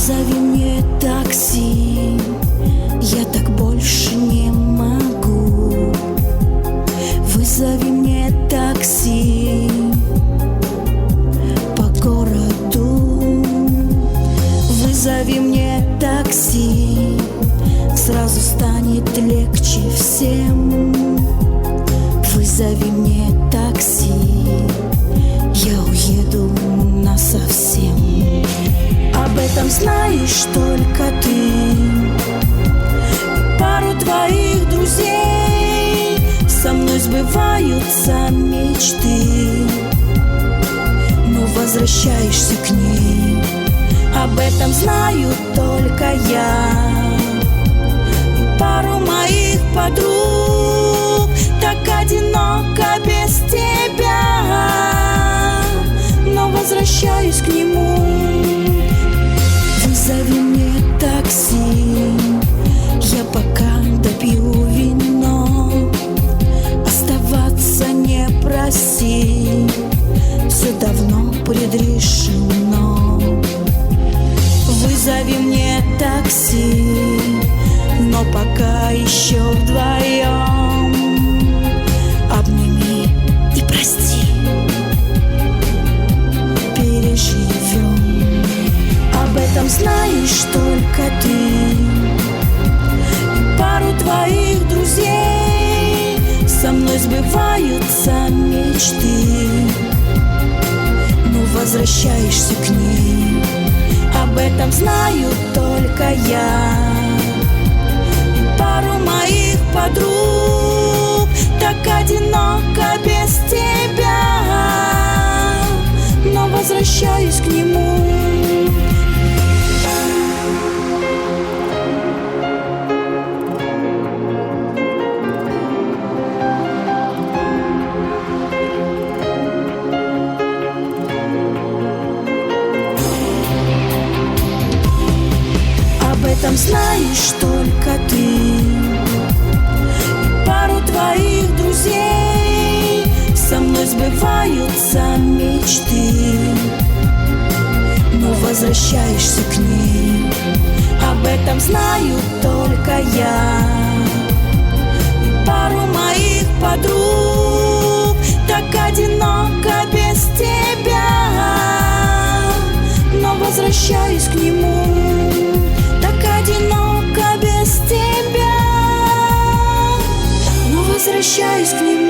Вызови мне такси, я так больше не могу. Вызови мне такси по городу. Вызови мне такси, сразу станет легче всем. Вызови мне такси, я уеду насовсем. Об этом знаешь только ты, пару твоих друзей. Со мной сбываются мечты, но возвращаешься к ней. Об этом знаю только я и пару моих подруг. Так одиноко без тебя, но возвращаюсь к нему. Вызови мне такси, я пока допью вино. Оставаться не проси, все давно предрешено. Вызови мне такси, но пока еще вдвоем. Обними и прости, переживем. Об этом знаешь только ты и пару твоих друзей. Со мной сбываются мечты, но возвращаешься к ней. Об этом знаю только я и пару моих подруг. Так одиноко без тебя, но возвращаюсь к нему. Об этом знаешь только ты и пару твоих друзей. Со мной сбываются мечты, но возвращаешься к ней. Об этом знаю только я и пару моих подруг. Так одиноко без тебя, но возвращаюсь к нему. Так одиноко без тебя, но возвращаюсь к нему.